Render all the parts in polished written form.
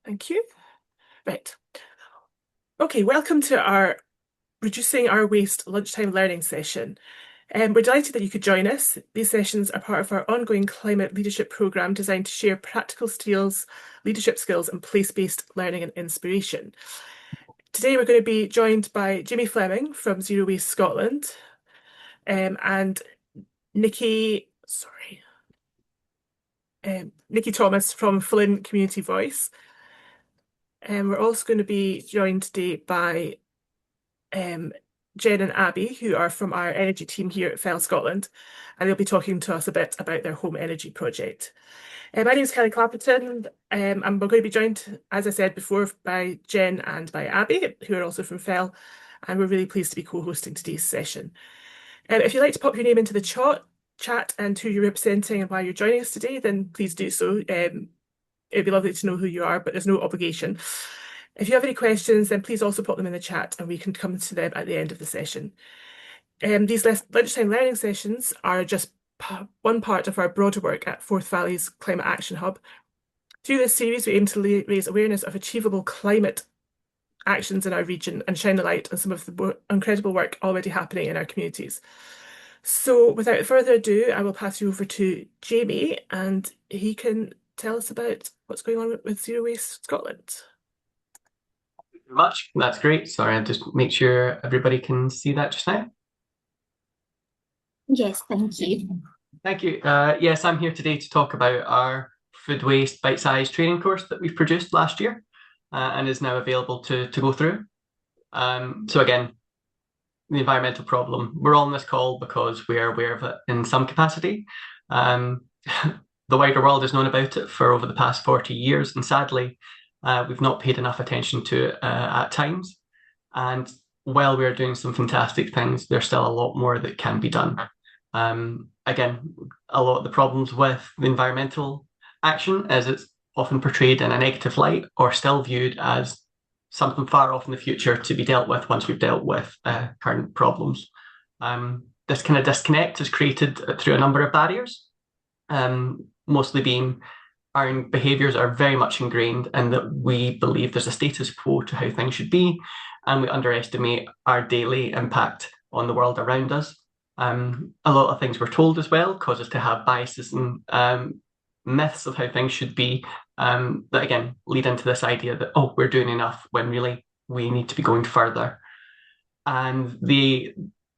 Thank you. Right. Okay, welcome to our Reducing Our Waste Lunchtime Learning session. We're delighted that you could join us. These sessions are part of our ongoing climate leadership programme designed to share practical skills, leadership skills, and place-based learning and inspiration. Today we're going to be joined by Jamie Fleming from Zero Waste Scotland, and Nikki, Nikki Thomas from Fallin Community Voice. And we're also going to be joined today by Jen and Abby, who are from our energy team here at Fell Scotland, and they'll be talking to us a bit about their home energy project. My name is Kelly Clapperton, and we're going to be joined, as I said before, by Jen and by Abby, who are also from Fell, and we're really pleased to be co-hosting today's session. If you'd like to pop your name into the chat and who you're representing and why you're joining us today, then please do so. It'd be lovely to know who you are, but there's no obligation. If you have any questions, then please also put them in the chat and we can come to them at the end of the session. These lunchtime learning sessions are just one part of our broader work at Forth Valley's Climate Action Hub. Through this series, we aim to raise awareness of achievable climate actions in our region and shine a light on some of the incredible work already happening in our communities. So without further ado, I will pass you over to Jamie and he can tell us about what's going on with Zero Waste Scotland. Very much. That's great. Sorry, I'll just make sure everybody can see that just now. Yes, thank you. Thank you. Yes, I'm here today to talk about our food waste bite-sized training course that we've produced last year and is now available to go through. So again, the environmental problem. We're all on this call because we are aware of it in some capacity. The wider world has known about it for over the past 40 years, and sadly, we've not paid enough attention to it at times. And while we're doing some fantastic things, there's still a lot more that can be done. Again, a lot of the problems with the environmental action is it's often portrayed in a negative light or still viewed as something far off in the future to be dealt with once we've dealt with current problems. This kind of disconnect is created through a number of barriers, mostly being our behaviours are very much ingrained in that we believe there's a status quo to how things should be, and we underestimate our daily impact on the world around us. A lot of things we're told as well cause us to have biases and myths of how things should be that again lead into this idea that, oh, we're doing enough when really we need to be going further. And the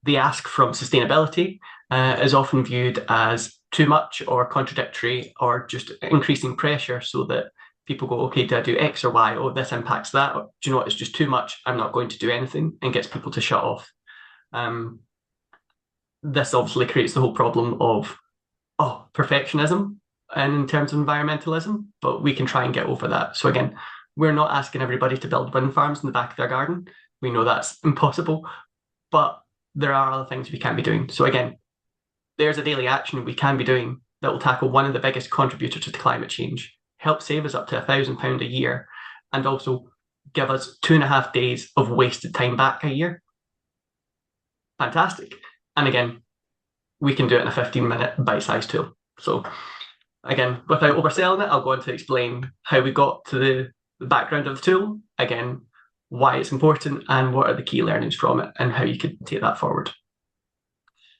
ask from sustainability is often viewed as too much or contradictory or just increasing pressure so that people go, okay, do I do X or Y? Oh, this impacts that. Or, do you know what? It's just too much. I'm not going to do anything, and gets people to shut off. This obviously creates the whole problem of, perfectionism and in terms of environmentalism, but we can try and get over that. So again, we're not asking everybody to build wind farms in the back of their garden. We know that's impossible, but there are other things we can be doing. So again, there's a daily action we can be doing that will tackle one of the biggest contributors to climate change, help save us up to £1,000 a year, and also give us 2.5 days of wasted time back a year. Fantastic. And again, we can do it in a 15-minute bite-sized tool. So again, without overselling it, I'll go on to explain how we got to the background of the tool, again, why it's important and what are the key learnings from it and how you could take that forward.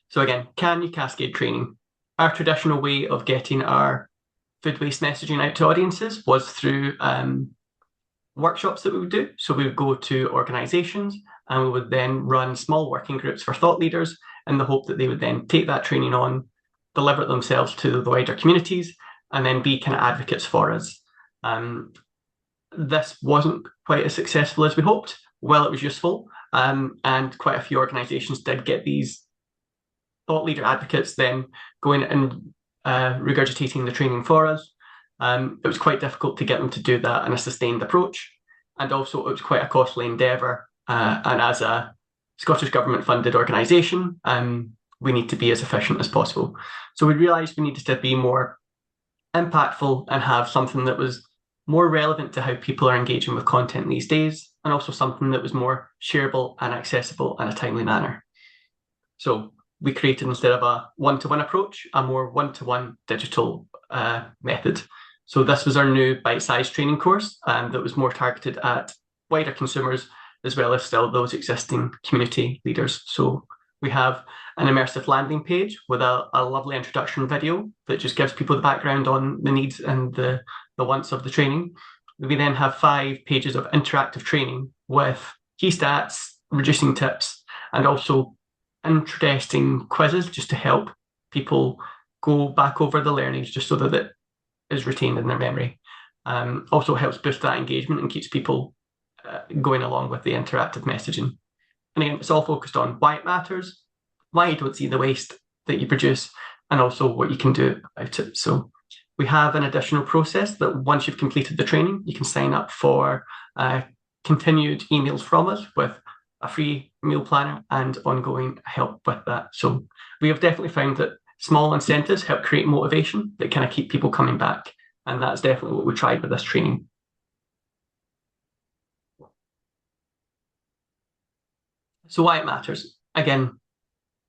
So again, can you cascade training? Our traditional way of getting our food waste messaging out to audiences was through workshops that we would do. So we would go to organisations and we would then run small working groups for thought leaders in the hope that they would then take that training on, deliver it themselves to the wider communities, and then be kind of advocates for us. This wasn't quite as successful as we hoped. Well, it was useful, and quite a few organisations did get these thought leader advocates then going and regurgitating the training for us. It was quite difficult to get them to do that in a sustained approach, and also it was quite a costly endeavour. And as a Scottish Government funded organisation, we need to be as efficient as possible. So we realised we needed to be more impactful and have something that was more relevant to how people are engaging with content these days, and also something that was more shareable and accessible in a timely manner. So we created, instead of a one-to-one approach, a more one-to-one digital method. So this was our new bite-sized training course that was more targeted at wider consumers as well as still those existing community leaders. So we have an immersive landing page with a lovely introduction video that just gives people the background on the needs and the wants of the training. We then have 5 pages of interactive training with key stats, reducing tips, and also interesting quizzes just to help people go back over the learnings just so that it is retained in their memory. Also helps boost that engagement and keeps people going along with the interactive messaging. And again, it's all focused on why it matters, why you don't see the waste that you produce, and also what you can do about it. So we have an additional process that once you've completed the training, you can sign up for continued emails from us with a free meal planner and ongoing help with that. So we have definitely found that small incentives help create motivation that kind of keep people coming back. And that's definitely what we tried with this training. So why it matters. Again,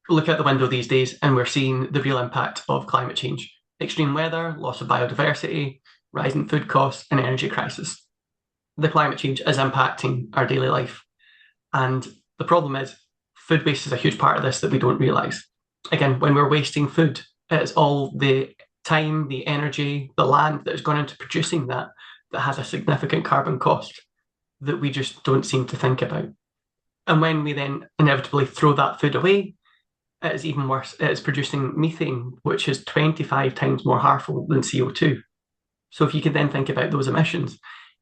look out the window these days and we're seeing the real impact of climate change. Extreme weather, loss of biodiversity, rising food costs, and energy crisis. The climate change is impacting our daily life. And the problem is food waste is a huge part of this that we don't realise. Again, when we're wasting food, it's all the time, the energy, the land that has gone into producing that has a significant carbon cost that we just don't seem to think about. And when we then inevitably throw that food away, it is even worse. It is producing methane, which is 25 times more harmful than CO2. So if you can then think about those emissions,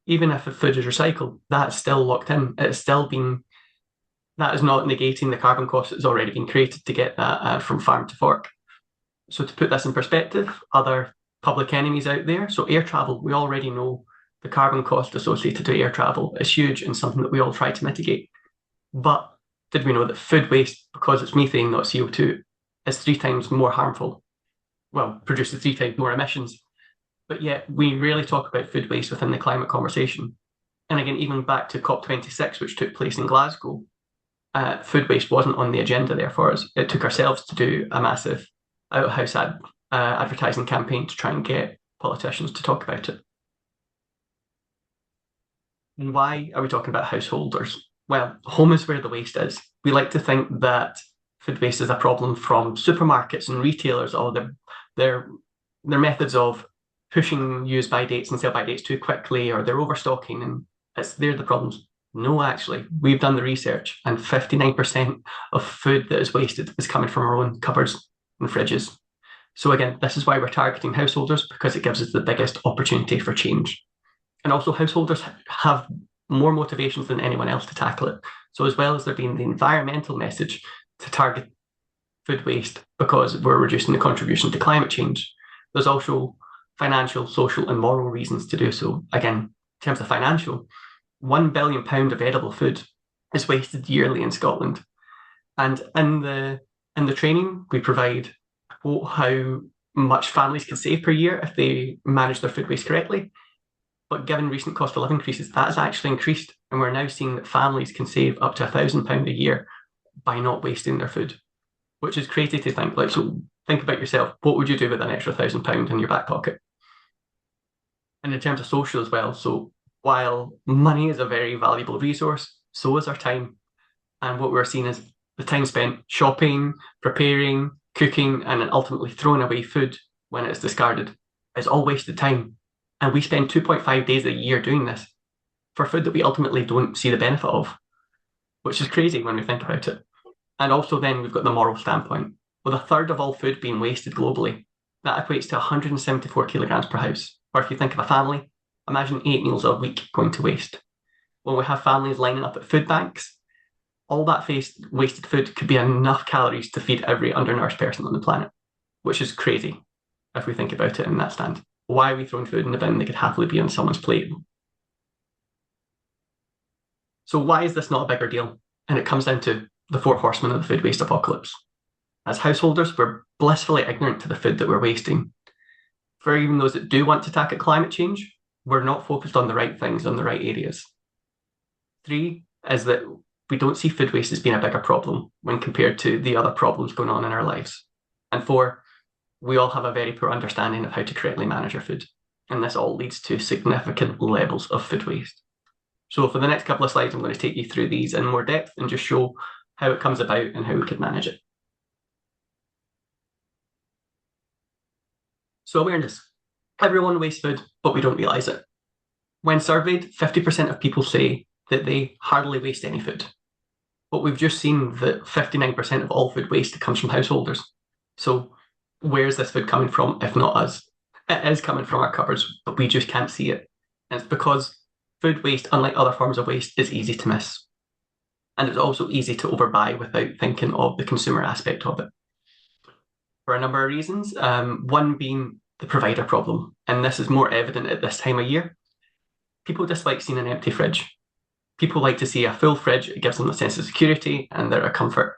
even if the food is recycled, that's still locked in. It's still being, that is not negating the carbon cost that's already been created to get that from farm to fork. So to put this in perspective, other public enemies out there, so air travel, we already know the carbon cost associated with air travel is huge and something that we all try to mitigate. But did we know that food waste, because it's methane, not CO2, is 3 times more harmful? Well, produces 3 times more emissions. But yet we rarely talk about food waste within the climate conversation. And again, even back to COP26, which took place in Glasgow, food waste wasn't on the agenda there for us. It took ourselves to do a massive out-of-house advertising campaign to try and get politicians to talk about it. And why are we talking about householders? Well, home is where the waste is. We like to think that food waste is a problem from supermarkets and retailers, or their methods of pushing use by dates and sell by dates too quickly, or they're overstocking and they're the problems. No, actually, we've done the research and 59% of food that is wasted is coming from our own cupboards and fridges. So again, this is why we're targeting householders, because it gives us the biggest opportunity for change. And also householders have more motivations than anyone else to tackle it. So as well as there being the environmental message to target food waste because we're reducing the contribution to climate change, there's also financial, social and moral reasons to do so. Again, in terms of financial, £1 billion of edible food is wasted yearly in Scotland. And in the training, we provide how much families can save per year if they manage their food waste correctly. But given recent cost of living increases, that has actually increased. And we're now seeing that families can save up to £1,000 a year by not wasting their food, which is crazy to think. Like, so think about yourself. What would you do with an extra £1,000 in your back pocket? And in terms of social as well, so while money is a very valuable resource, so is our time. And what we're seeing is the time spent shopping, preparing, cooking, and then ultimately throwing away food when it's discarded is all wasted time. And we spend 2.5 days a year doing this for food that we ultimately don't see the benefit of, which is crazy when we think about it. And also then we've got the moral standpoint. With 1/3 of all food being wasted globally, that equates to 174 kilograms per house. Or if you think of a family, imagine 8 meals a week going to waste. When we have families lining up at food banks, all that wasted food could be enough calories to feed every undernourished person on the planet, which is crazy if we think about it in that stand. Why are we throwing food in the bin that could happily be on someone's plate? So why is this not a bigger deal? And it comes down to the 4 horsemen of the food waste apocalypse. As householders, we're blissfully ignorant to the food that we're wasting. For even those that do want to tackle climate change, we're not focused on the right things, on the right areas. 3 is that we don't see food waste as being a bigger problem when compared to the other problems going on in our lives. And 4, we all have a very poor understanding of how to correctly manage our food. And this all leads to significant levels of food waste. So for the next couple of slides, I'm going to take you through these in more depth and just show how it comes about and how we could manage it. So awareness. Everyone wastes food, but we don't realise it. When surveyed, 50% of people say that they hardly waste any food. But we've just seen that 59% of all food waste comes from householders. So where's this food coming from, if not us? It is coming from our cupboards, but we just can't see it. And it's because food waste, unlike other forms of waste, is easy to miss. And it's also easy to overbuy without thinking of the consumer aspect of it. For a number of reasons, one being the provider problem. And this is more evident at this time of year. People dislike seeing an empty fridge. People like to see a full fridge. It gives them a sense of security and they're a comfort.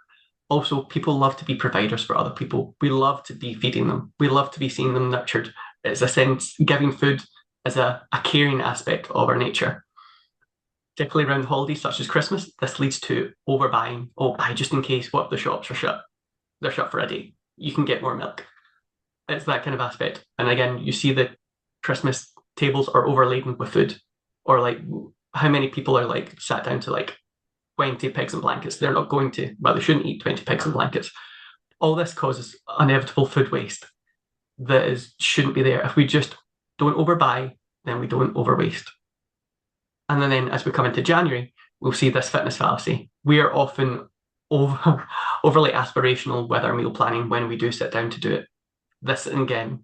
Also, people love to be providers for other people. We love to be feeding them. We love to be seeing them nurtured. It's a sense, giving food is a caring aspect of our nature. Particularly around holidays such as Christmas, this leads to overbuying. Oh, buy just in case. What if the shops are shut? They're shut for a day. You can get more milk. It's that kind of aspect. And again, you see the Christmas tables are overladen with food. Or like how many people are like sat down to like 20 pigs and blankets. They're not going to, well, they shouldn't eat 20 pigs and blankets. All this causes inevitable food waste that shouldn't be there. If we just don't overbuy, then we don't overwaste. And then as we come into January, we'll see this fitness fallacy. We are often overly aspirational with our meal planning when we do sit down to do it. This, again,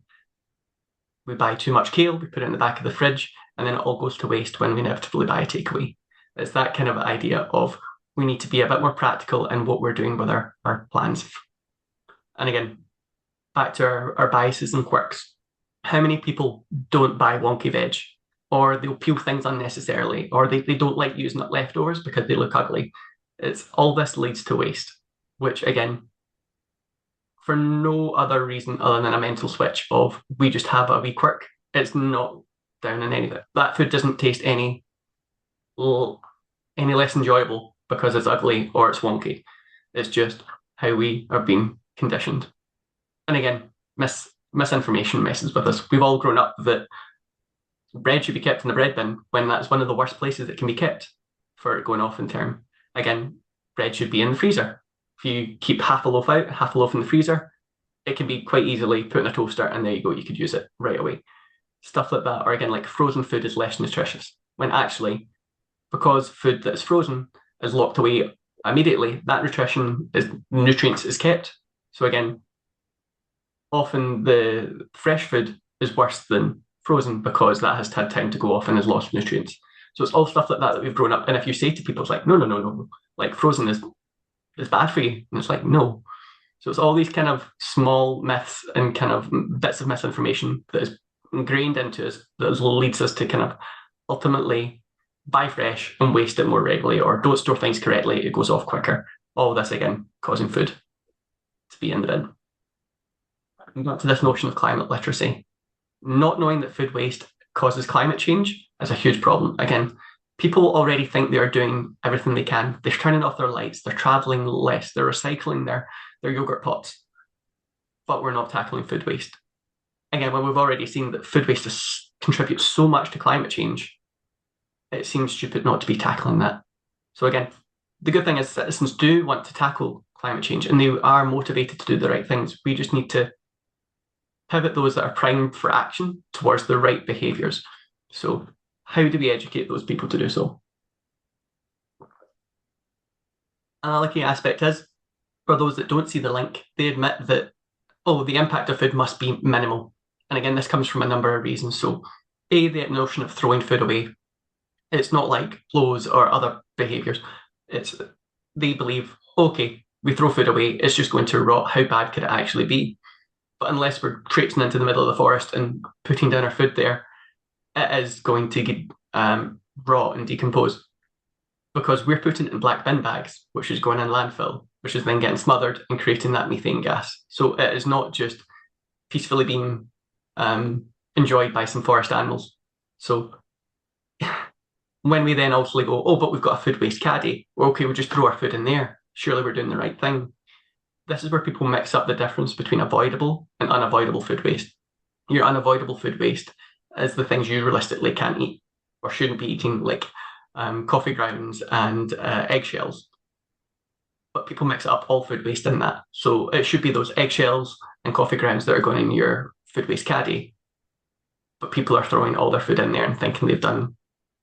we buy too much kale, we put it in the back of the fridge, and then it all goes to waste when we inevitably buy a takeaway. It's that kind of idea of we need to be a bit more practical in what we're doing with our plans. And again, back to our biases and quirks. How many people don't buy wonky veg? Or they'll peel things unnecessarily, or they don't like using up leftovers because they look ugly. It's all this leads to waste, which again, for no other reason other than a mental switch of we just have a wee quirk. It's not down in any of it. That food doesn't taste any less enjoyable because it's ugly or it's wonky. It's just how we are being conditioned. And again, misinformation messes with us. We've all grown up that bread should be kept in the bread bin when that's one of the worst places it can be kept for it going off in term. Again, bread should be in the freezer. If you keep half a loaf out, half a loaf in the freezer, it can be quite easily put in a toaster and there you go, you could use it right away. Stuff like that. Or again, like frozen food is less nutritious when actually, because food that's frozen is locked away immediately, that nutrients is kept. So again, often the fresh food is worse than frozen because that has had time to go off and has lost nutrients. So it's all stuff like that we've grown up. And if you say to people, it's like, no, like frozen is bad for you. And it's like, no. So it's all these kind of small myths and kind of bits of misinformation that is ingrained into us that leads us to kind of ultimately buy fresh and waste it more regularly, or don't store things correctly, it goes off quicker. All this again causing food to be in the bin. And back to this notion of climate literacy. Not knowing that food waste causes climate change is a huge problem. Again, people already think they are doing everything they can. They're turning off their lights, they're traveling less, they're recycling their yogurt pots, but we're not tackling food waste. Again, when we've already seen that food waste contributes so much to climate change, it seems stupid not to be tackling that. So again, the good thing is citizens do want to tackle climate change and they are motivated to do the right things. We just need to pivot those that are primed for action towards the right behaviours. So how do we educate those people to do so? Another key aspect is, for those that don't see the link, they admit that, the impact of food must be minimal. And again, this comes from a number of reasons. So the notion of throwing food away, it's not like clothes or other behaviours. They believe, okay, we throw food away, it's just going to rot. How bad could it actually be? But unless we're traipsing into the middle of the forest and putting down our food there, it is going to get rot and decompose because we're putting it in black bin bags, which is going in landfill, which is then getting smothered and creating that methane gas. So it is not just peacefully being enjoyed by some forest animals. So when we then also go, but we've got a food waste caddy, okay, we'll just throw our food in there. Surely we're doing the right thing. This is where people mix up the difference between avoidable and unavoidable food waste. Your unavoidable food waste as the things you realistically can't eat or shouldn't be eating, like coffee grounds and eggshells. But people mix up all food waste in that. So it should be those eggshells and coffee grounds that are going in your food waste caddy. But people are throwing all their food in there and thinking they've done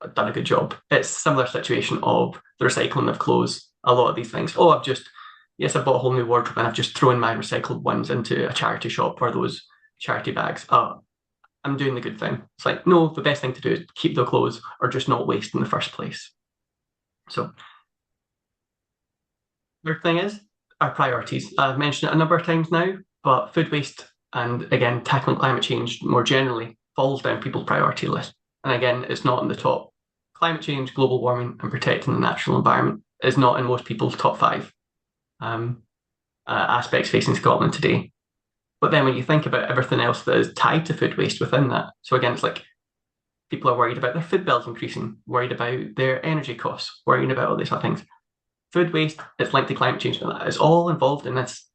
a good job. It's a similar situation of the recycling of clothes. A lot of these things. Oh, yes, I bought a whole new wardrobe and I've just thrown my recycled ones into a charity shop or those charity bags. Oh, I'm doing the good thing. It's like, no, the best thing to do is keep the clothes or just not waste in the first place. So, third thing is our priorities. I've mentioned it a number of times now, but food waste and again, tackling climate change more generally falls down people's priority list. And again, it's not in the top. Climate change, global warming, and protecting the natural environment is not in most people's top five aspects facing Scotland today. But then when you think about everything else that is tied to food waste within that, so again, it's like people are worried about their food bills increasing, worried about their energy costs, worrying about all these other things. Food waste is linked to climate change, but that is all involved in this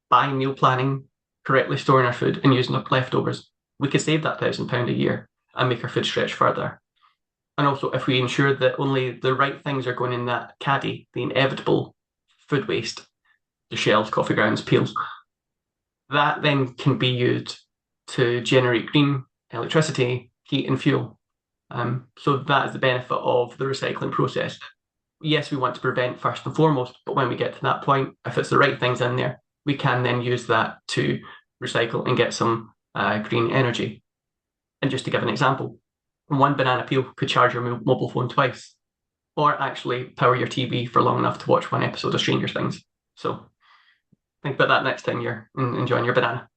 buying, meal planning, correctly storing our food, and using up leftovers. We could save that £1,000 a year and make our food stretch further. And also, if we ensure that only the right things are going in that caddy, the inevitable food waste, the shells, coffee grounds, peels, that then can be used to generate green electricity, heat, and fuel. So that is the benefit of the recycling process. Yes, we want to prevent first and foremost, but when we get to that point, if it's the right things in there, we can then use that to recycle and get some green energy. And just to give an example, one banana peel could charge your mobile phone twice, or actually power your TV for long enough to watch one episode of Stranger Things. So think about that next time you're enjoying your banana.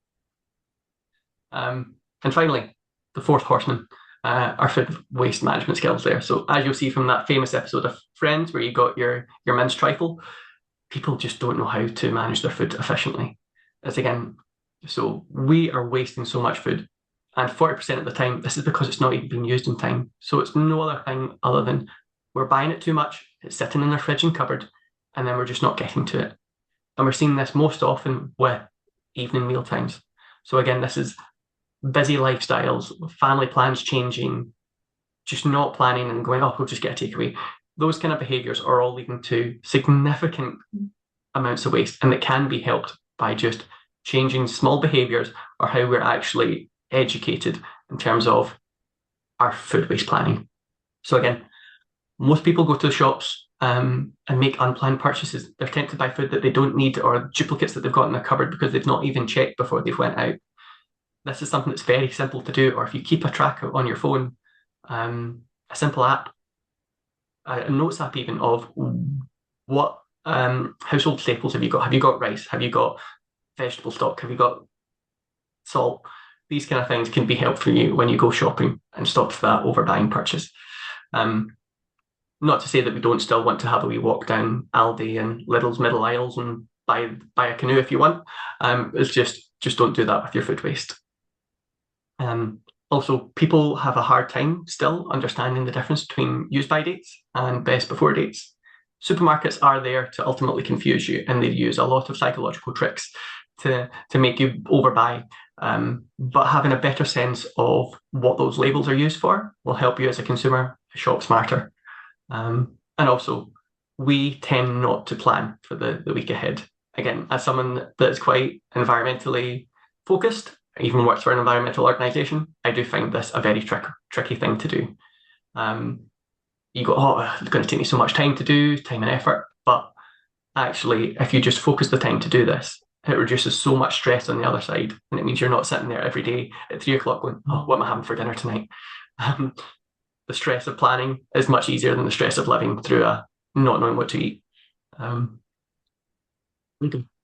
And finally, the fourth horseman, our food waste management skills there. So as you'll see from that famous episode of Friends where you got your minced trifle, people just don't know how to manage their food efficiently. As again, so we are wasting so much food. And 40% of the time, this is because it's not even being used in time. So it's no other thing other than we're buying it too much, it's sitting in our fridge and cupboard, and then we're just not getting to it. And we're seeing this most often with evening meal times. So again, this is busy lifestyles, family plans changing, just not planning and going, oh, we'll just get a takeaway. Those kind of behaviours are all leading to significant amounts of waste, and it can be helped by just changing small behaviours or how we're actually educated in terms of our food waste planning. So again, most people go to the shops and make unplanned purchases. They're tempted by food that they don't need or duplicates that they've got in their cupboard because they've not even checked before they've went out. This is something that's very simple to do, or if you keep a track on your phone, a simple app, a notes app even, of what household staples have you got? Have you got rice? Have you got vegetable stock? Have you got salt? These kind of things can be helpful for you when you go shopping and stop that overbuying purchase. Not to say that we don't still want to have a wee walk down Aldi and Lidl's middle aisles and buy a canoe if you want. It's just don't do that with your food waste. Also, people have a hard time still understanding the difference between use by dates and best before dates. Supermarkets are there to ultimately confuse you, and they use a lot of psychological tricks to make you overbuy. But having a better sense of what those labels are used for will help you as a consumer shop smarter. And also, we tend not to plan for the week ahead. Again, as someone that is quite environmentally focused, even works for an environmental organisation, I do find this a very tricky thing to do. You go, oh, it's going to take me so much time to do, time and effort. But actually, if you just focus the time to do this, it reduces so much stress on the other side. And it means you're not sitting there every day at 3 o'clock going, oh, what am I having for dinner tonight? The stress of planning is much easier than the stress of living through a not knowing what to eat.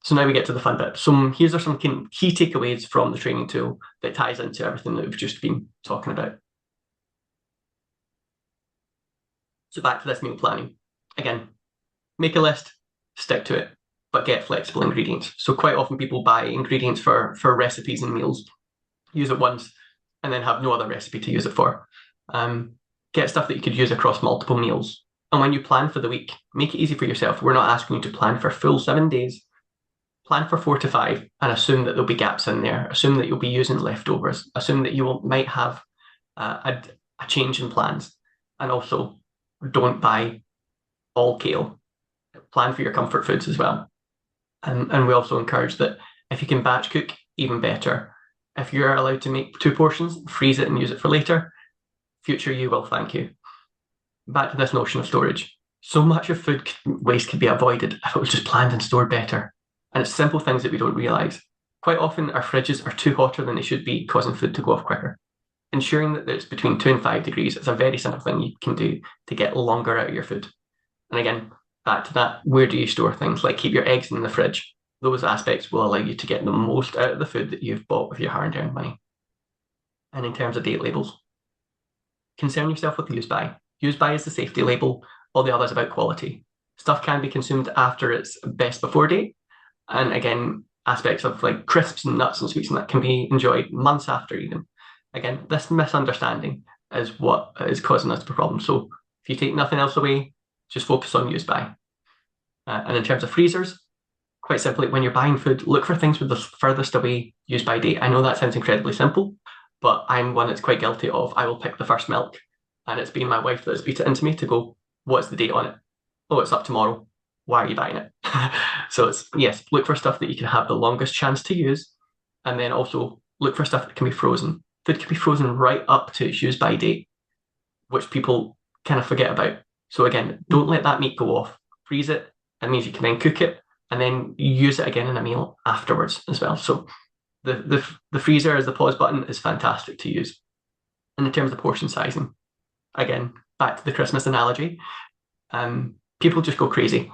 So now we get to the fun bit. So here's some key takeaways from the training tool that ties into everything that we've just been talking about. So back to this meal planning. Again, make a list, stick to it, but get flexible ingredients. So quite often people buy ingredients for recipes and meals, use it once, and then have no other recipe to use it for. Get stuff that you could use across multiple meals. And when you plan for the week, make it easy for yourself. We're not asking you to plan for full 7 days. Plan for 4 to 5 and assume that there'll be gaps in there. Assume that you'll be using leftovers. Assume that you might have a change in plans. And also, don't buy all kale. Plan for your comfort foods as well. And we also encourage that if you can batch cook, even better. If you're allowed to make 2 portions, freeze it and use it for later. Future you will thank you. Back to this notion of storage. So much of food waste could be avoided if it was just planned and stored better. And it's simple things that we don't realise. Quite often, our fridges are too hotter than they should be, causing food to go off quicker. Ensuring that it's between 2 and 5 degrees is a very simple thing you can do to get longer out of your food. And again, back to that, where do you store things? Like keep your eggs in the fridge. Those aspects will allow you to get the most out of the food that you've bought with your hard-earned money. And in terms of date labels, concern yourself with the use by. Use by is the safety label, all the others about quality. Stuff can be consumed after its best before date. And again, aspects of like crisps and nuts and sweets and that can be enjoyed months after even. Again, this misunderstanding is what is causing us the problem. So if you take nothing else away, just focus on use by. And in terms of freezers, quite simply, when you're buying food, look for things with the furthest away use by date. I know that sounds incredibly simple, but I'm one that's quite guilty of I will pick the first milk, and it's been my wife that's beat it into me to go, what's the date on it? Oh, it's up tomorrow. Why are you buying it? So it's, yes, look for stuff that you can have the longest chance to use, and then also look for stuff that can be frozen. Food can be frozen right up to its use by date, which people kind of forget about. So again, don't let that meat go off. Freeze it. That means you can then cook it and then use it again in a meal afterwards as well. So the freezer as the pause button is fantastic to use. And in terms of portion sizing, again, back to the Christmas analogy, people just go crazy.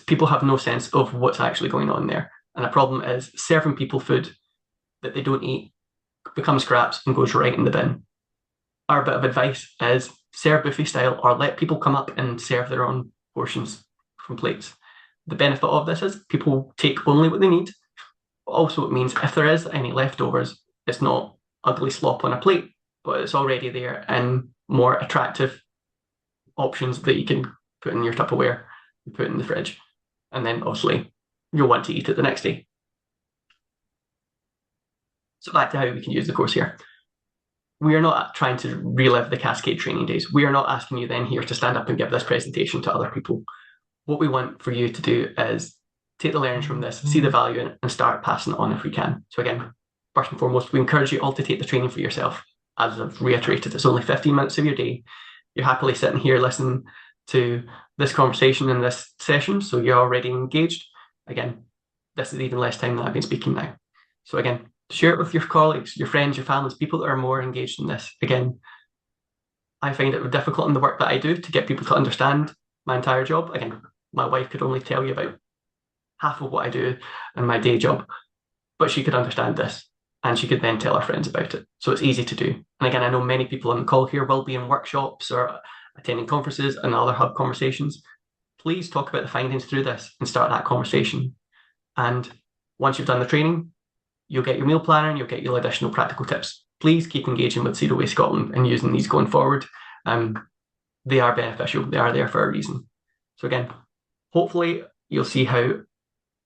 People have no sense of what's actually going on there. And a problem is serving people food that they don't eat becomes scraps and goes right in the bin. Our bit of advice is serve buffet style or let people come up and serve their own portions from plates. The benefit of this is people take only what they need. Also, it means if there is any leftovers, it's not ugly slop on a plate, but it's already there in more attractive options that you can put in your Tupperware, put in the fridge, and then obviously you'll want to eat it the next day. So back to how we can use the course here. We are not trying to relive the Cascade training days. We are not asking you then here to stand up and give this presentation to other people. What we want for you to do is take the learnings from this, see the value in it, and start passing it on if we can. So again, first and foremost, we encourage you all to take the training for yourself. As I've reiterated, it's only 15 minutes of your day. You're happily sitting here listening to this conversation in this session, so you're already engaged. Again, this is even less time than I've been speaking now. So again, share it with your colleagues, your friends, your families, people that are more engaged in this. Again, I find it difficult in the work that I do to get people to understand my entire job. Again, my wife could only tell you about half of what I do in my day job, but she could understand this and she could then tell her friends about it. So it's easy to do. And again, I know many people on the call here will be in workshops or attending conferences and other hub conversations. Please talk about the findings through this and start that conversation. And once you've done the training, you'll get your meal planner and you'll get your additional practical tips. Please keep engaging with Zero Waste Scotland and using these going forward. They are beneficial. They are there for a reason. So again, hopefully you'll see how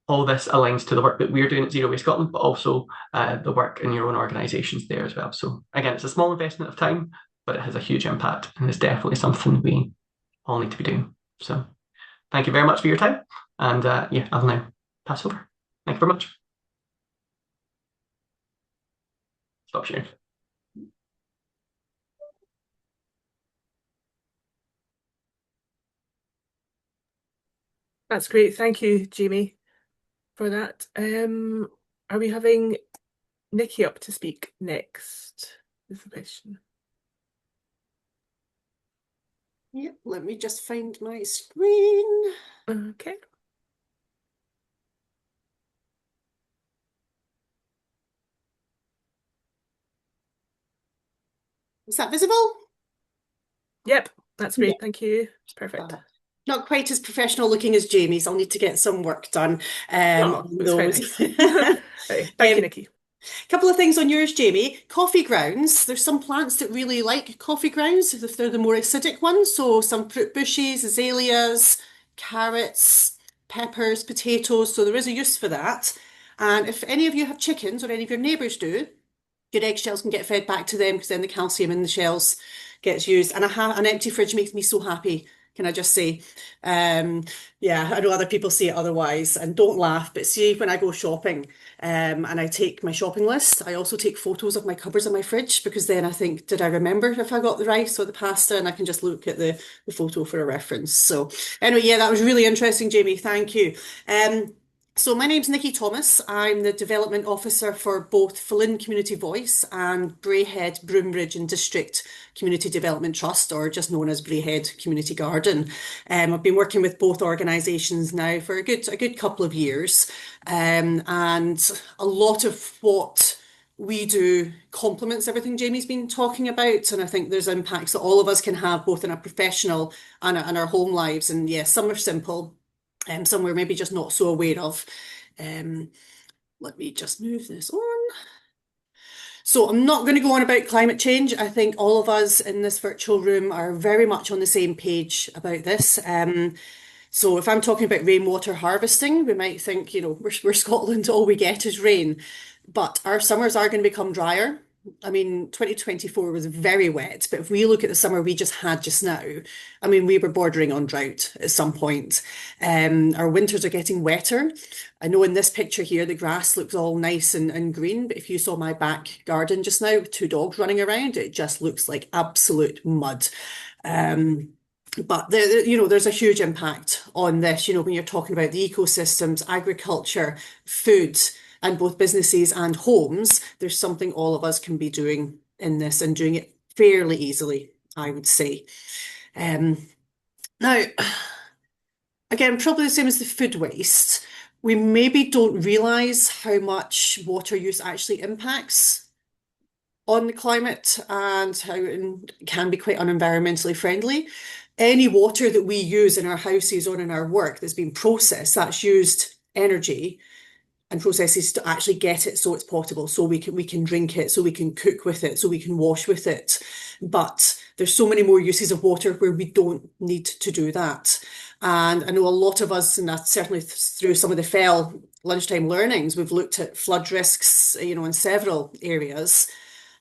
all this aligns to the work that we're doing at Zero Waste Scotland, but also the work in your own organisations there as well. So again, it's a small investment of time, but it has a huge impact and it's definitely something we all need to be doing. So thank you very much for your time. And yeah, I'll now pass over. Thank you very much. Stop sharing. That's great. Thank you, Jamie, for that. Are we having Nikki up to speak next? Is the question. Yep, let me just find my screen. Okay. Is that visible? Yep, that's great. Yeah. Thank you. Perfect. Not quite as professional looking as Jamie's. I'll need to get some work done on those. Nice. Right, thank you, Nikki. Couple of things on yours, Jamie. Coffee grounds. There's some plants that really like coffee grounds if they're the more acidic ones. So some fruit bushes, azaleas, carrots, peppers, potatoes. So there is a use for that. And if any of you have chickens or any of your neighbours do, Your eggshells can get fed back to them because then the calcium in the shells gets used. And an empty fridge makes me so happy, can I just say? Um, yeah, I know other people say it otherwise, and don't laugh, but see, when I go shopping, and I take my shopping list, I also take photos of my cupboards in my fridge because then I think, did I remember if I got the rice or the pasta? And I can just look at the photo for a reference. So anyway, yeah, that was really interesting, Jamie. Thank you. So my name's Nikki Thomas. I'm the Development Officer for both Fallin Community Voice and Braehead, Broomridge and District Community Development Trust, or just known as Braehead Community Garden. I've been working with both organisations now for a good couple of years, and a lot of what we do complements everything Jamie's been talking about, and I think there's impacts that all of us can have both in our professional and our home lives. And yes, some are simple, some we're maybe just not so aware of. Um, Let me just move this on. So I'm not going to go on about climate change. I think all of us in this virtual room are very much on the same page about this. So if I'm talking about rainwater harvesting, we might think, we're Scotland, all we get is rain. But our summers are going to become drier. I mean, 2024 was very wet, but if we look at the summer we just had just now, I mean, we were bordering on drought at some point. Our winters are getting wetter. I know in this picture here, the grass looks all nice and green, but if you saw my back garden just now with two dogs running around, it just looks like absolute mud. But there's a huge impact on this, when you're talking about the ecosystems, agriculture, food, and both businesses and homes, there's something all of us can be doing in this and doing it fairly easily, I would say. Now, again, probably the same as the food waste, we maybe don't realise how much water use actually impacts on the climate and how it can be quite unenvironmentally friendly. Any water that we use in our houses or in our work that's been processed, that's used energy and processes to actually get it so it's potable, so we can drink it, so we can cook with it, so we can wash with it. But there's so many more uses of water where we don't need to do that. And I know a lot of us, and that's certainly through some of the FEL lunchtime learnings, we've looked at flood risks, in several areas,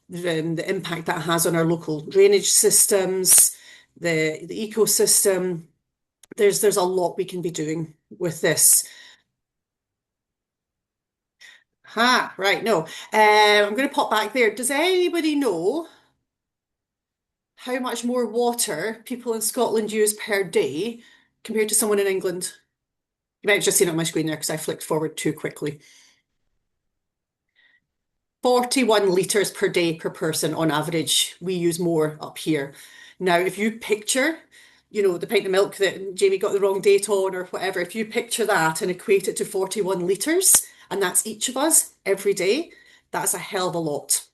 the impact that has on our local drainage systems, the ecosystem. There's a lot we can be doing with this. Right, no. I'm going to pop back there. Does anybody know how much more water people in Scotland use per day compared to someone in England? You might have just seen it on my screen there because I flicked forward too quickly. 41 litres per day per person on average. We use more up here. Now, if you picture, the pint of milk that Jamie got the wrong date on or whatever, if you picture that and equate it to 41 litres, and that's each of us every day, that's a hell of a lot.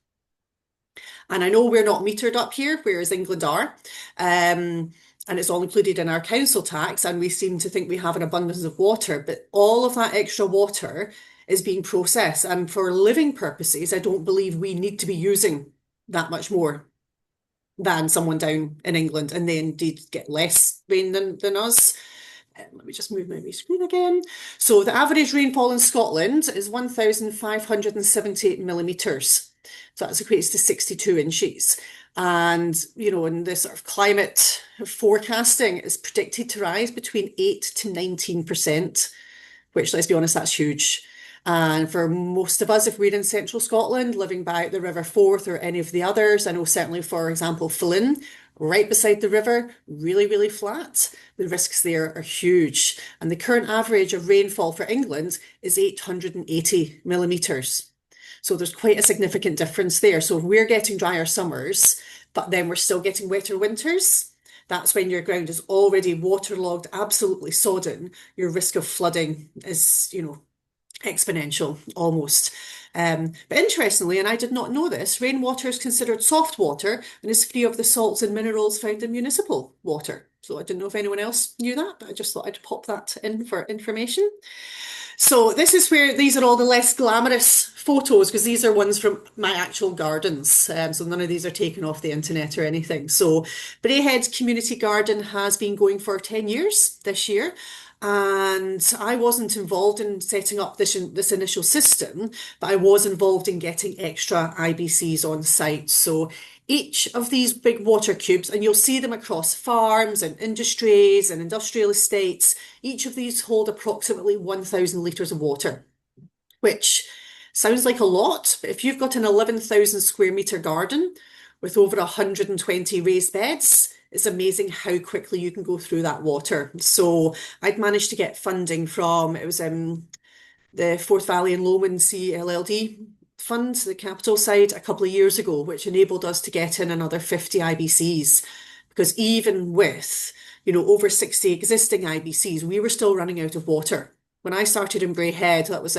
And I know we're not metered up here, whereas England are. And it's all included in our council tax, and we seem to think we have an abundance of water, but all of that extra water is being processed. And for living purposes, I don't believe we need to be using that much more than someone down in England, and they indeed get less rain than us. Let me just move my screen again. So the average rainfall in Scotland is 1,578 millimetres. So that equates to 62 inches. And, in this sort of climate forecasting, is predicted to rise between 8 to 19%, which, let's be honest, that's huge. And for most of us, if we're in central Scotland, living by the River Forth or any of the others, I know certainly, for example, Fallin, right beside the river, really, really flat. The risks there are huge. And the current average of rainfall for England is 880 millimetres. So there's quite a significant difference there. So if we're getting drier summers, but then we're still getting wetter winters, that's when your ground is already waterlogged, absolutely sodden. Your risk of flooding is, exponential almost. But interestingly, and I did not know this, rainwater is considered soft water and is free of the salts and minerals found in municipal water. So I didn't know if anyone else knew that, but I just thought I'd pop that in for information. So this is where these are all the less glamorous photos, because these are ones from my actual gardens. So none of these are taken off the internet or anything. So Braehead Community Garden has been going for 10 years this year. And I wasn't involved in setting up this initial system, but I was involved in getting extra IBCs on site. So each of these big water cubes, and you'll see them across farms and industries and industrial estates, each of these hold approximately 1,000 litres of water, which sounds like a lot, but if you've got an 11,000 square metre garden with over 120 raised beds, it's amazing how quickly you can go through that water. So I'd managed to get funding from, it was the Forth Valley and Lomond CLLD fund, the capital side, a couple of years ago, which enabled us to get in another 50 IBCs. Because even with, over 60 existing IBCs, we were still running out of water. When I started in Braehead, that was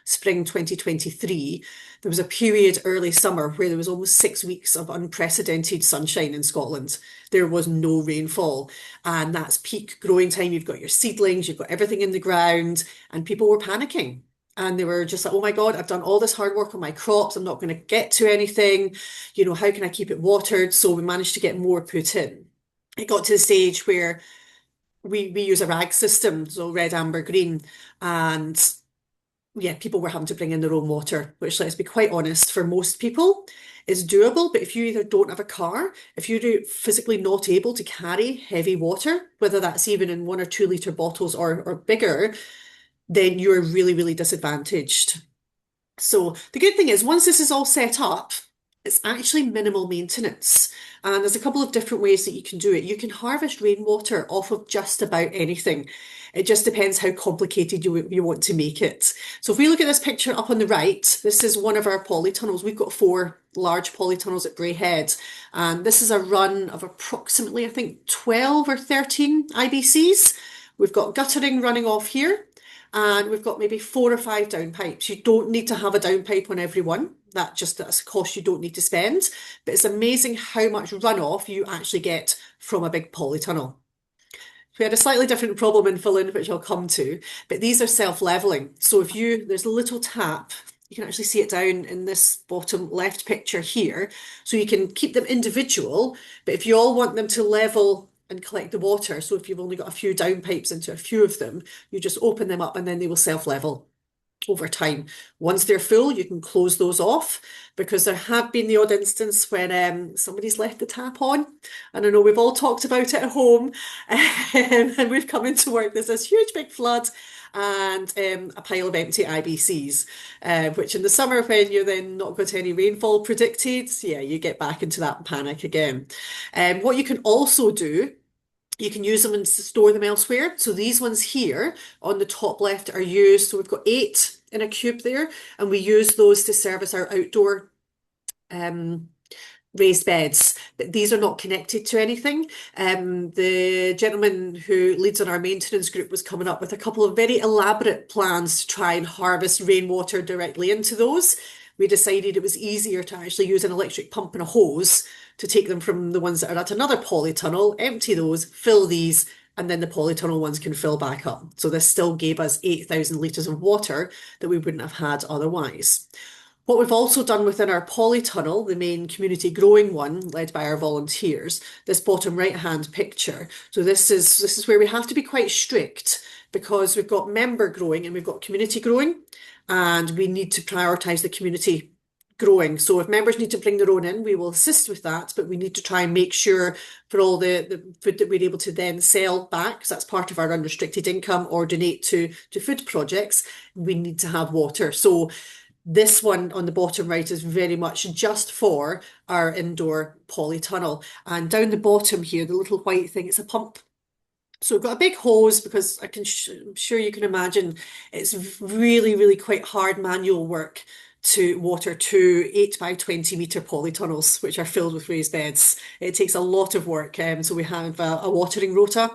spring 2023, there was a period early summer where there was almost 6 weeks of unprecedented sunshine in Scotland. There was no rainfall, and that's peak growing time. You've got your seedlings, you've got everything in the ground, and people were panicking. And they were just like, oh my God, I've done all this hard work on my crops. I'm not going to get to anything. How can I keep it watered? So we managed to get more put in. It got to the stage where we use a RAG system, so red, amber, green. And yeah, people were having to bring in their own water, which, let's be quite honest, for most people is doable. But if you either don't have a car, if you're physically not able to carry heavy water, whether that's even in 1 or 2 litre bottles or bigger, then you're really, really disadvantaged. So the good thing is, once this is all set up, it's actually minimal maintenance. And there's a couple of different ways that you can do it. You can harvest rainwater off of just about anything. It just depends how complicated you want to make it. So if we look at this picture up on the right, this is one of our polytunnels. We've got 4 large polytunnels at Braehead. And this is a run of approximately, I think, 12 or 13 IBCs. We've got guttering running off here. And we've got maybe 4 or 5 downpipes. You don't need to have a downpipe on every one. That's a cost you don't need to spend. But it's amazing how much runoff you actually get from a big polytunnel. We had a slightly different problem in Fallin, which I'll come to, but these are self-leveling. So there's a little tap, you can actually see it down in this bottom left picture here. So you can keep them individual, but if you all want them to level and collect the water, so if you've only got a few downpipes into a few of them, you just open them up and then they will self-level over time. Once they're full, you can close those off, because there have been the odd instance when somebody's left the tap on. And I know we've all talked about it at home, and we've come into work, there's this huge big flood and a pile of empty IBCs, which in the summer, when you're then not got any rainfall predicted, yeah, you get back into that panic again. What you can also do, you can use them and store them elsewhere. So these ones here on the top left are used. So we've got 8 in a cube there, and we use those to service our outdoor raised beds. But these are not connected to anything. The gentleman who leads on our maintenance group was coming up with a couple of very elaborate plans to try and harvest rainwater directly into those. We decided it was easier to actually use an electric pump and a hose to take them from the ones that are at another polytunnel, empty those, fill these, and then the polytunnel ones can fill back up. So this still gave us 8,000 litres of water that we wouldn't have had otherwise. What we've also done within our polytunnel, the main community growing one, led by our volunteers, this bottom right-hand picture. So this is where we have to be quite strict, because we've got member growing and we've got community growing, and we need to prioritise the community growing. So if members need to bring their own in, we will assist with that, but we need to try and make sure for all the food that we're able to then sell back, because that's part of our unrestricted income, or donate to food projects, we need to have water. So this one on the bottom right is very much just for our indoor polytunnel. And down the bottom here, the little white thing, it's a pump. So we've got a big hose, because I'm sure you can imagine it's really, really quite hard manual work to water 2 8 by 20 metre polytunnels, which are filled with raised beds. It takes a lot of work. So we have a watering rota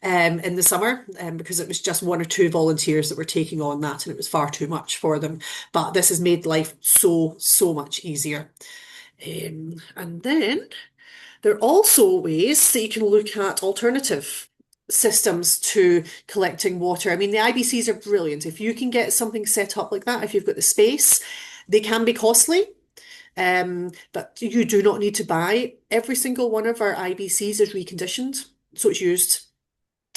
in the summer, because it was just 1 or 2 volunteers that were taking on that, and it was far too much for them. But this has made life so much easier. And then there are also ways that you can look at alternative systems to collecting water. I mean, the IBCs are brilliant. If you can get something set up like that, if you've got the space, they can be costly, but you do not need to buy. Every single one of our IBCs is reconditioned, so it's used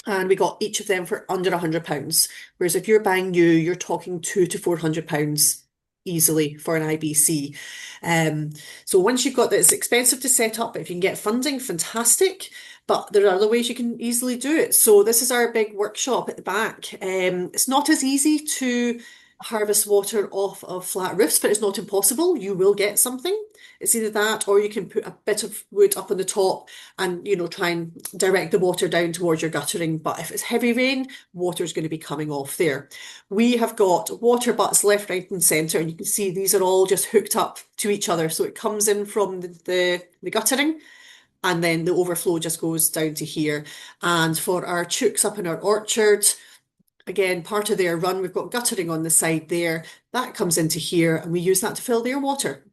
And we got each of them for under £100. Whereas if you're buying new, you're talking £200 to £400 easily for an IBC. Um, so once you've got that, it's expensive to set up, but if you can get funding, fantastic. But there are other ways you can easily do it. So this is our big workshop at the back. It's not as easy to harvest water off of flat roofs, but it's not impossible. You will get something. It's either that or you can put a bit of wood up on the top and, try and direct the water down towards your guttering. But if it's heavy rain, water is going to be coming off there. We have got water butts left, right, and centre, and you can see these are all just hooked up to each other. So it comes in from the guttering, and then the overflow just goes down to here. And for our chooks up in our orchard, again, part of their run, we've got guttering on the side there. That comes into here, and we use that to fill their water,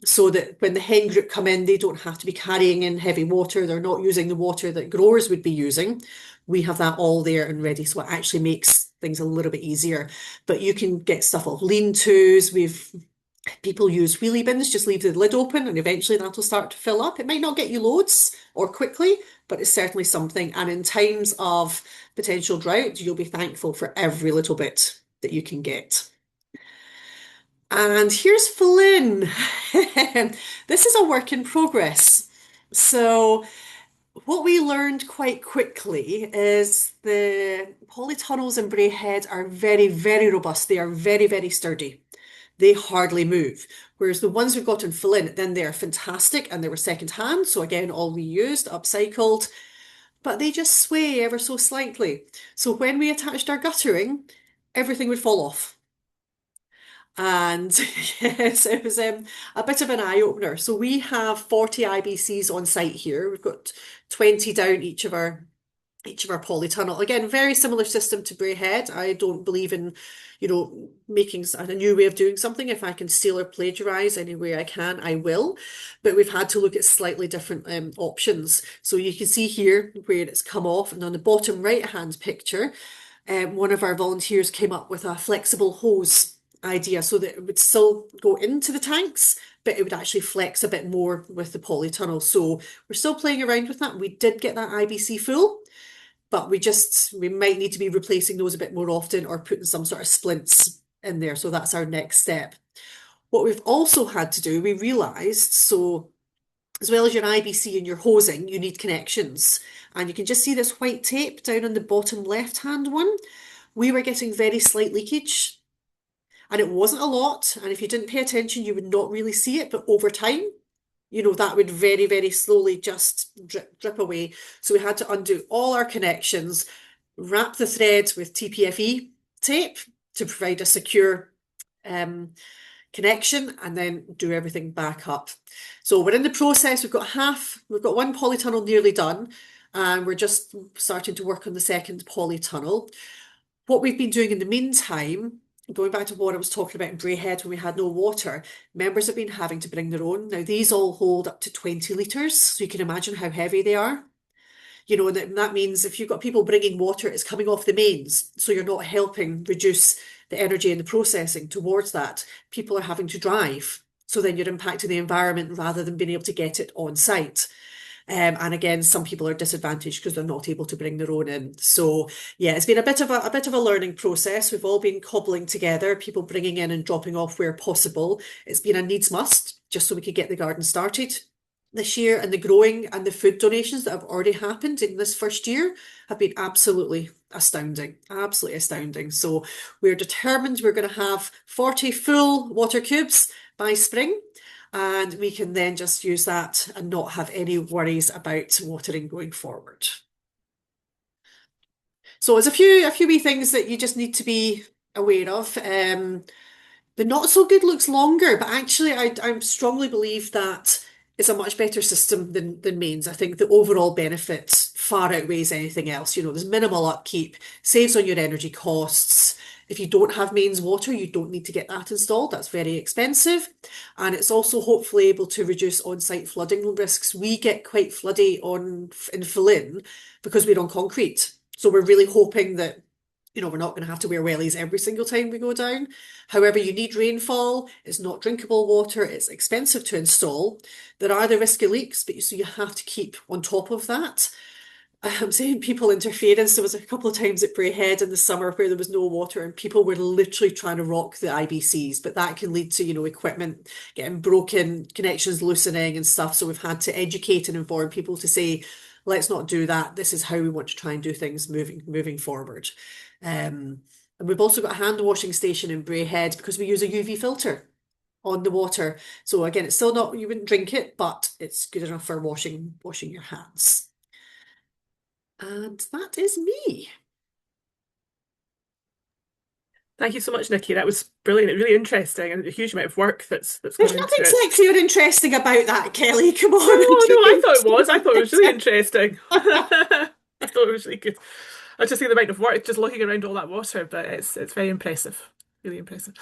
so that when the hen group come in, they don't have to be carrying in heavy water. They're not using the water that growers would be using. We have that all there and ready, so it actually makes things a little bit easier. But you can get stuff off lean-tos. People use wheelie bins, just leave the lid open and eventually that'll start to fill up. It might not get you loads or quickly, but it's certainly something. And in times of potential drought, you'll be thankful for every little bit that you can get. And here's Fallin. This is a work in progress. So what we learned quite quickly is the polytunnels in Braehead are very, very robust. They are very, very sturdy. They hardly move. Whereas the ones we've got in Fallin, then they're fantastic and they were second hand. So again, all reused, upcycled, but they just sway ever so slightly. So when we attached our guttering, everything would fall off. And yes, it was a bit of an eye-opener. So we have 40 IBCs on site here. We've got 20 down each of our polytunnel. Again, very similar system to Braehead. I don't believe in, making a new way of doing something. If I can steal or plagiarize any way I can, I will. But we've had to look at slightly different options. So you can see here where it's come off, and on the bottom right-hand picture, one of our volunteers came up with a flexible hose idea so that it would still go into the tanks, but it would actually flex a bit more with the polytunnel. So we're still playing around with that. We did get that IBC full, but we might need to be replacing those a bit more often or putting some sort of splints in there. So that's our next step. What we've also had to do, we realised, so as well as your IBC and your hosing, you need connections. And you can just see this white tape down on the bottom left-hand one. We were getting very slight leakage, and it wasn't a lot. And if you didn't pay attention, you would not really see it. But over time, that would very, very slowly just drip away. So we had to undo all our connections, wrap the thread with TPFE tape to provide a secure connection, and then do everything back up. So we're in the process. We've got one polytunnel nearly done, and we're just starting to work on the second polytunnel. What we've been doing in the meantime, going back to what I was talking about in Braehead when we had no water, members have been having to bring their own. Now, these all hold up to 20 litres, so you can imagine how heavy they are. And that means if you've got people bringing water, it's coming off the mains, so you're not helping reduce the energy and the processing towards that. People are having to drive, so then you're impacting the environment rather than being able to get it on site. And again, some people are disadvantaged because they're not able to bring their own in. So yeah, it's been a bit of a learning process. We've all been cobbling together, people bringing in and dropping off where possible. It's been a needs must, just so we could get the garden started this year. And the growing and the food donations that have already happened in this first year have been absolutely astounding, absolutely astounding. So we're determined we're going to have 40 full water cubes by spring. And we can then just use that and not have any worries about watering going forward. So there's a few wee things that you just need to be aware of. The not so good looks longer, but actually I strongly believe that it's a much better system than mains. I think the overall benefits far outweighs anything else. There's minimal upkeep, saves on your energy costs. If you don't have mains water, you don't need to get that installed. That's very expensive. And it's also hopefully able to reduce on-site flooding risks. We get quite floody in Fallin because we're on concrete. So we're really hoping that, we're not going to have to wear wellies every single time we go down. However, you need rainfall. It's not drinkable water. It's expensive to install. There are the risk of leaks, so you have to keep on top of that. I'm saying people interference. There was a couple of times at Braehead in the summer where there was no water and people were literally trying to rock the IBCs, but that can lead to, equipment getting broken, connections loosening and stuff. So we've had to educate and inform people to say, let's not do that. This is how we want to try and do things moving forward. And we've also got a hand washing station in Braehead because we use a UV filter on the water. So again, it's still not, you wouldn't drink it, but it's good enough for washing your hands. And that is me. Thank you so much, Nikki. That was brilliant, really interesting, and a huge amount of work that's There's gone nothing into it. sexy or interesting about that, Kelly. Come on, Oh no, I thought it was. I thought it was really don't. interesting. I thought it was really good. I just think the amount of work just looking around all that water, but it's very impressive, really impressive.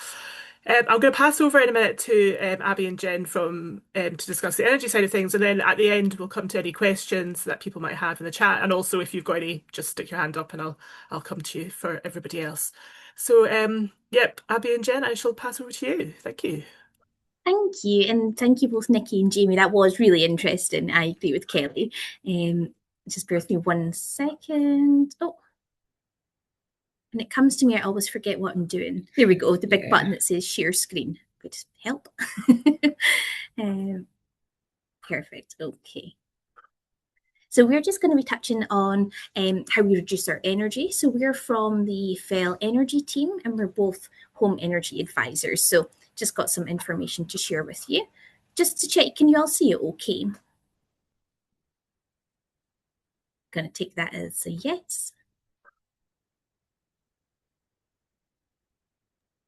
I'm going to pass over in a minute to Abby and Jen from to discuss the energy side of things, and then at the end we'll come to any questions that people might have in the chat, and also if you've got any, just stick your hand up, and I'll come to you for everybody else. So yep, Abby and Jen, I shall pass over to you. Thank you. Thank you, and thank you both, Nikki and Jamie. That was really interesting. I agree with Kelly. Just bear with me 1 second. Oh, when it comes to me, I always forget what I'm doing. There we go, the big button that says share screen. Good help. Perfect. Okay. So we're just going to be touching on how we reduce our energy. So we're from the Fell Energy team, and we're both home energy advisors. So just got some information to share with you. Just to check, can you all see it okay? Going to take that as a yes.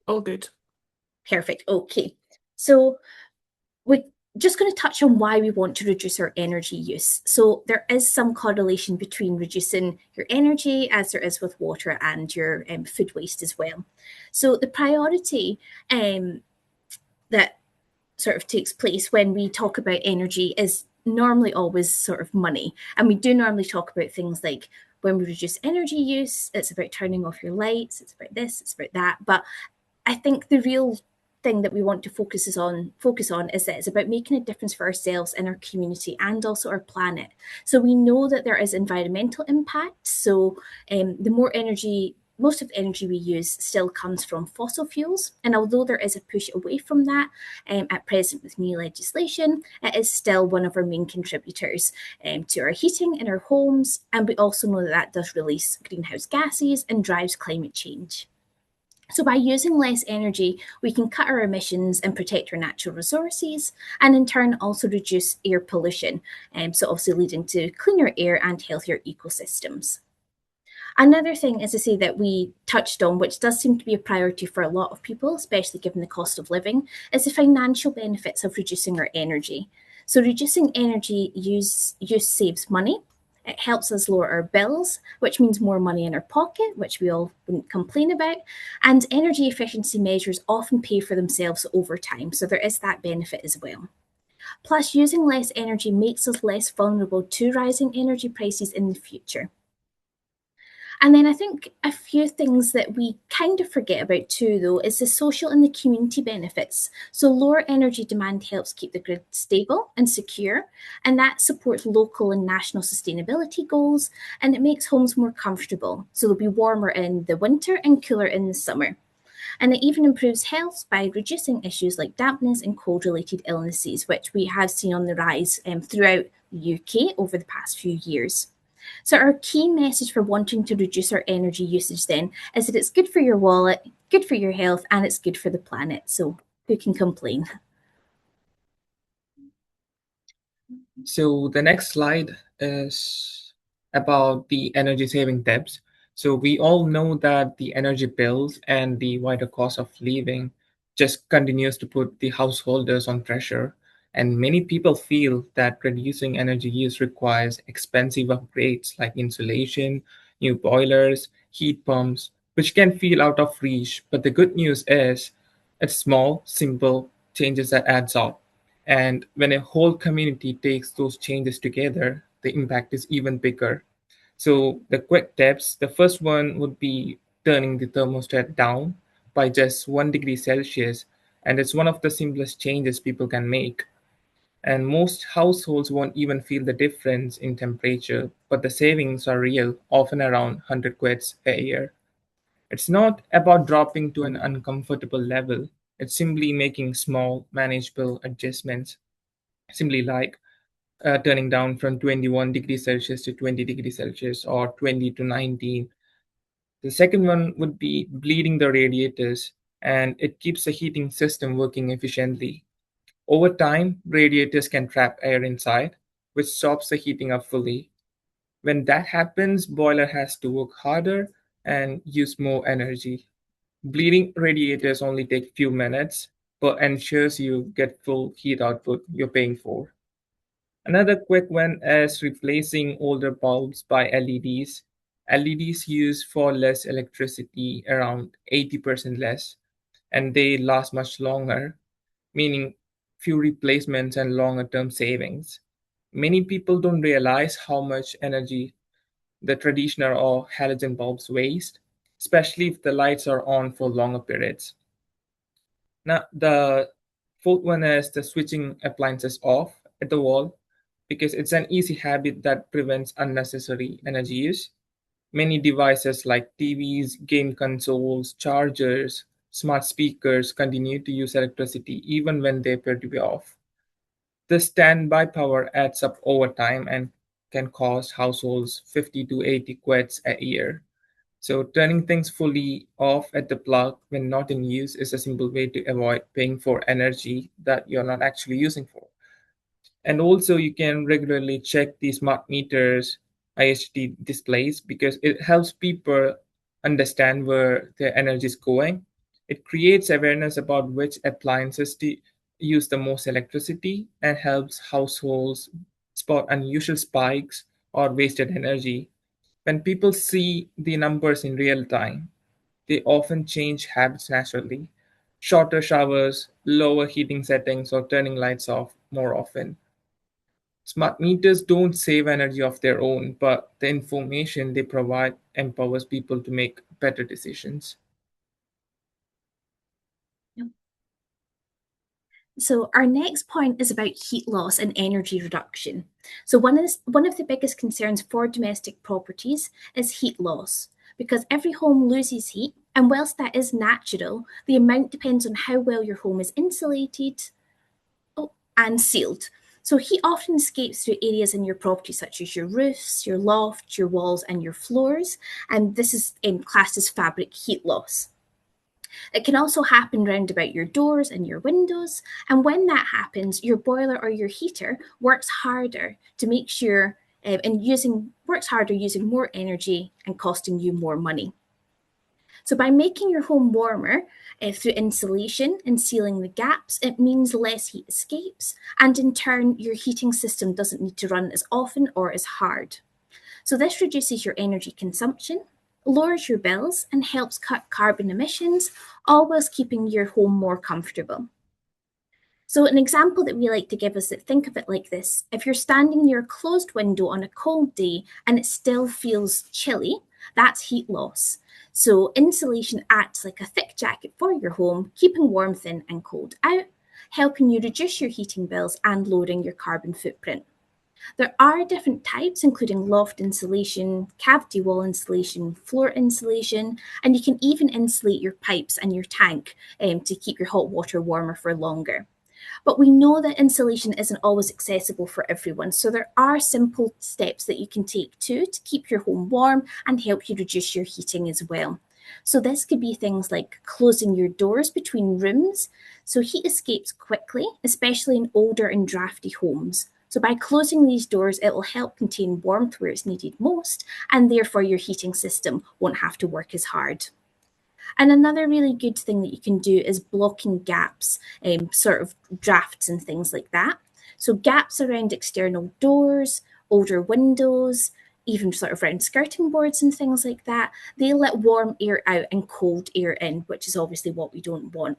All good. Perfect. Okay. So we're just going to touch on why we want to reduce our energy use. So there is some correlation between reducing your energy as there is with water and your food waste as well. So the priority that sort of takes place when we talk about energy is normally always sort of money. And we do normally talk about things like when we reduce energy use, it's about turning off your lights, it's about this, it's about that. But I think the real thing that we want to focus on is that it's about making a difference for ourselves and our community and also our planet. So we know that there is environmental impact. So most of the energy we use still comes from fossil fuels. And although there is a push away from that at present with new legislation, it is still one of our main contributors to our heating in our homes. And we also know that that does release greenhouse gases and drives climate change. So by using less energy, we can cut our emissions and protect our natural resources, and in turn also reduce air pollution, so obviously leading to cleaner air and healthier ecosystems. Another thing, as I say, that we touched on, which does seem to be a priority for a lot of people, especially given the cost of living, is the financial benefits of reducing our energy. So reducing energy use saves money. It helps us lower our bills, which means more money in our pocket, which we all wouldn't complain about. And energy efficiency measures often pay for themselves over time, so there is that benefit as well. Plus, using less energy makes us less vulnerable to rising energy prices in the future. And then I think a few things that we kind of forget about too, though, is the social and the community benefits. So lower energy demand helps keep the grid stable and secure, and that supports local and national sustainability goals, and it makes homes more comfortable. So they'll be warmer in the winter and cooler in the summer. And it even improves health by reducing issues like dampness and cold-related illnesses, which we have seen on the rise throughout the UK over the past few years. So our key message for wanting to reduce our energy usage then is that it's good for your wallet, good for your health, and it's good for the planet. So who can complain? So the next slide is about the energy saving tips. So we all know that the energy bills and the wider cost of living just continues to put the householders on pressure. And many people feel that reducing energy use requires expensive upgrades like insulation, new boilers, heat pumps, which can feel out of reach. But the good news is it's small, simple changes that adds up. And when a whole community takes those changes together, the impact is even bigger. So the quick tips, the first one would be turning the thermostat down by just 1 degree Celsius. And it's one of the simplest changes people can make. And most households won't even feel the difference in temperature, but the savings are real, often around 100 quids a year. It's not about dropping to an uncomfortable level, it's simply making small, manageable adjustments, simply like turning down from 21 degrees Celsius to 20 degrees Celsius or 20 to 19. The second one would be bleeding the radiators, and it keeps the heating system working efficiently. Over time, radiators can trap air inside, which stops the heating up fully. When that happens, boiler has to work harder and use more energy. Bleeding radiators only take few minutes, but ensures you get full heat output you're paying for. Another quick one is replacing older bulbs by LEDs. LEDs use far less electricity, around 80% less, and they last much longer, meaning few replacements and longer term savings. Many people don't realize how much energy the traditional or halogen bulbs waste, especially if the lights are on for longer periods. Now, the fourth one is the switching appliances off at the wall because it's an easy habit that prevents unnecessary energy use. Many devices like TVs, game consoles, chargers, smart speakers continue to use electricity even when they appear to be off. The standby power adds up over time and can cost households 50 to 80 quids a year. So turning things fully off at the plug when not in use is a simple way to avoid paying for energy that you're not actually using for. And also, you can regularly check the smart meters IHT displays because it helps people understand where their energy is going. It creates awareness about which appliances use the most electricity and helps households spot unusual spikes or wasted energy. When people see the numbers in real time, they often change habits naturally. Shorter showers, lower heating settings, or turning lights off more often. Smart meters don't save energy of their own, but the information they provide empowers people to make better decisions. So our next point is about heat loss and energy reduction. So one of the biggest concerns for domestic properties is heat loss, because every home loses heat, and whilst that is natural, the amount depends on how well your home is insulated and sealed. So heat often escapes through areas in your property such as your roofs, your loft, your walls, and your floors, and this is classed as fabric heat loss. It can also happen round about your doors and your windows. And when that happens, your boiler or your heater works harder to make sure works harder using more energy and costing you more money. So by making your home warmer through insulation and sealing the gaps, it means less heat escapes, and in turn, your heating system doesn't need to run as often or as hard. So this reduces your energy consumption, lowers your bills, and helps cut carbon emissions, all whilst keeping your home more comfortable. So an example that we like to give is that think of it like this. If you're standing near a closed window on a cold day and it still feels chilly, that's heat loss. So insulation acts like a thick jacket for your home, keeping warmth in and cold out, helping you reduce your heating bills and lowering your carbon footprint. There are different types, including loft insulation, cavity wall insulation, floor insulation, and you can even insulate your pipes and your tank to keep your hot water warmer for longer. But we know that insulation isn't always accessible for everyone, so there are simple steps that you can take too to keep your home warm and help you reduce your heating as well. So this could be things like closing your doors between rooms, so heat escapes quickly, especially in older and drafty homes. So by closing these doors, it will help contain warmth where it's needed most, and therefore your heating system won't have to work as hard. And another really good thing that you can do is blocking gaps, sort of drafts and things like that. So gaps around external doors, older windows, even sort of around skirting boards and things like that, they let warm air out and cold air in, which is obviously what we don't want.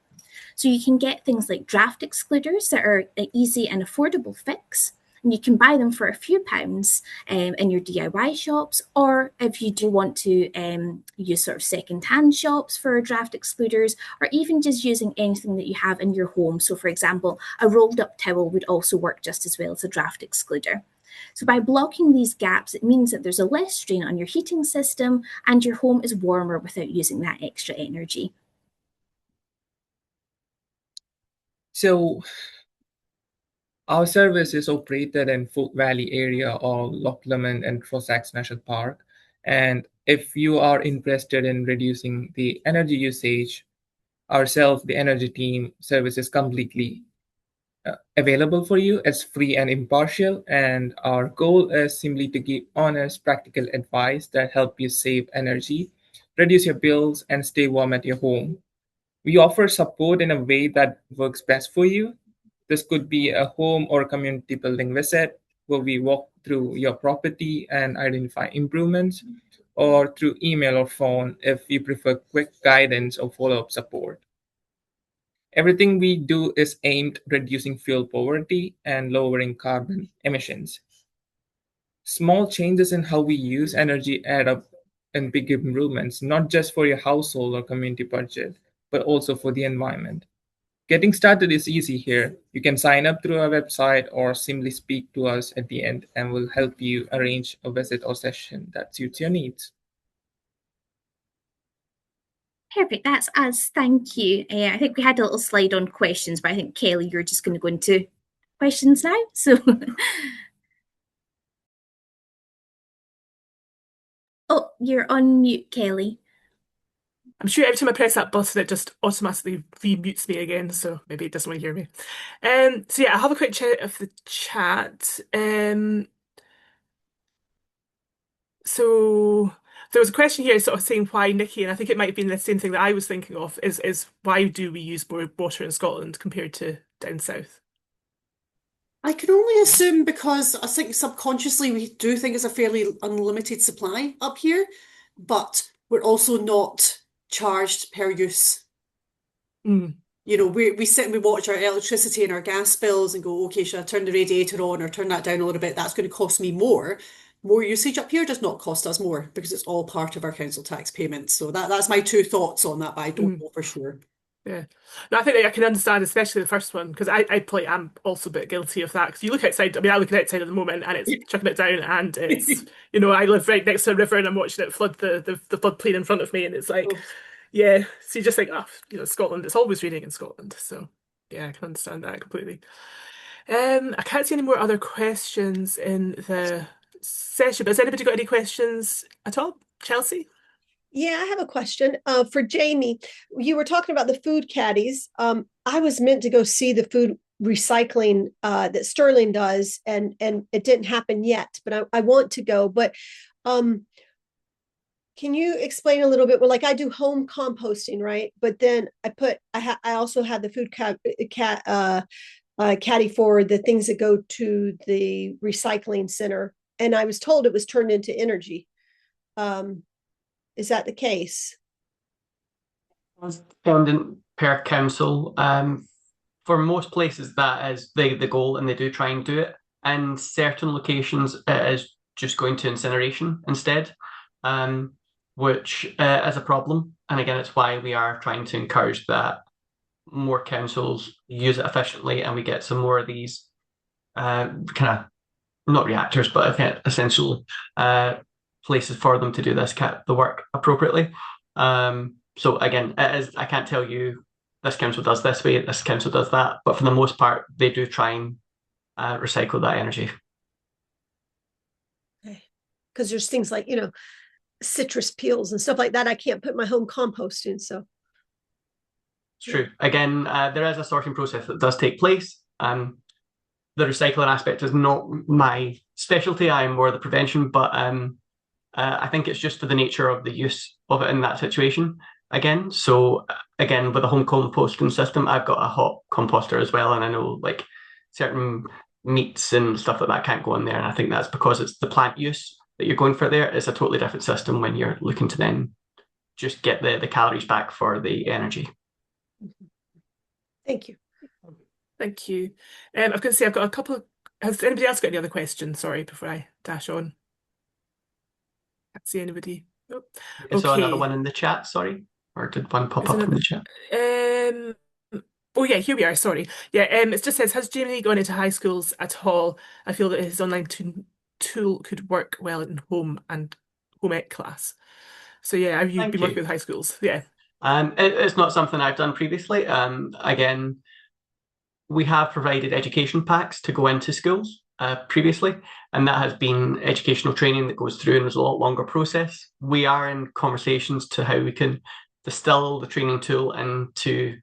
So you can get things like draft excluders that are an easy and affordable fix. And you can buy them for a few pounds in your DIY shops, or if you do want to use sort of second-hand shops for draft excluders, or even just using anything that you have in your home. So for example, a rolled up towel would also work just as well as a draft excluder. So by blocking these gaps, it means that there's a less strain on your heating system and your home is warmer without using that extra energy. So our service is operated in Foot Valley area or Loch Lomond and Trossachs National Park. And if you are interested in reducing the energy usage, ourselves, the energy team, service is completely available for you. It's free and impartial, and our goal is simply to give honest, practical advice that help you save energy, reduce your bills, and stay warm at your home. We offer support in a way that works best for you. This could be a home or community building visit where we walk through your property and identify improvements, or through email or phone if you prefer quick guidance or follow up support. Everything we do is aimed at reducing fuel poverty and lowering carbon emissions. Small changes in how we use energy add up in big improvements, not just for your household or community budget, but also for the environment. Getting started is easy here. You can sign up through our website or simply speak to us at the end, and we'll help you arrange a visit or session that suits your needs. Perfect, that's us, thank you. I think we had a little slide on questions, but I think Kelly, you're just going to go into questions now. So, oh, you're on mute, Kelly. I'm sure every time I press that button, it just automatically re-mutes me again, so maybe it doesn't want to hear me. So yeah, I'll have a quick check of the chat. So there was a question here sort of saying why Nikki, and I think it might have been the same thing that I was thinking of, is why do we use more water in Scotland compared to down south? I can only assume because I think subconsciously we do think it's a fairly unlimited supply up here, but we're also not charged per use. Mm. You know, we sit and we watch our electricity and our gas bills and go, okay, should I turn the radiator on or turn that down a little bit? That's going to cost me more. More usage up here does not cost us more because it's all part of our council tax payments. So that's my two thoughts on that, but I don't know for sure. Yeah, no, I think I can understand, especially the first one, because I'm also a bit guilty of that. Because you look outside, I mean, I look outside at the moment, and it's chucking it down, and it's I live right next to a river, and I'm watching it flood the floodplain in front of me, and it's like, yeah. So you just think, Scotland, it's always raining in Scotland, so yeah, I can understand that completely. I can't see any more other questions in the session, but has anybody got any questions at all? Chelsea? Yeah, I have a question for Jamie. You were talking about the food caddies. I was meant to go see the food recycling that Sterling does, and it didn't happen yet, but I want to go. But can you explain a little bit? Well, like I do home composting, right? But then I also have the food caddy for the things that go to the recycling center, and I was told it was turned into energy. Is that the case? Dependent per council. For most places, that is the goal, and they do try and do it. In certain locations, it is just going to incineration instead, which is a problem. And again, it's why we are trying to encourage that more councils use it efficiently, and we get some more of these kind of not reactors, but essential places for them to do the work appropriately. So again, I can't tell you this council does this way, this council does that, but for the most part, they do try and recycle that energy. Okay, because there's things like citrus peels and stuff like that I can't put my home compost in. So it's true. Again, there is a sorting process that does take place. The recycling aspect is not my specialty. I'm more the prevention, but I think it's just for the nature of the use of it in that situation. Again, so again, with the home composting system, I've got a hot composter as well, and I know like certain meats and stuff like that can't go in there, and I think that's because it's the plant use that you're going for there. It's a totally different system when you're looking to then just get the calories back for the energy. Thank you. Thank you. I was going to say I've got a couple of Has anybody else got any other questions? Sorry, before I dash on. Can't see anybody. Nope. I saw another Okay. one in the chat, sorry. Or did one pop There's up in another. the chat? Oh yeah, here we are. Sorry. Yeah. It just says, has Jamie gone into high schools at all? I feel that his online tool could work well in home and home ec class. So yeah, have you Thank been you. working with high schools? Yeah. It's not something I've done previously. Again, we have provided education packs to go into schools previously, and that has been educational training that goes through and is a lot longer process. We are in conversations to how we can distill the training tool into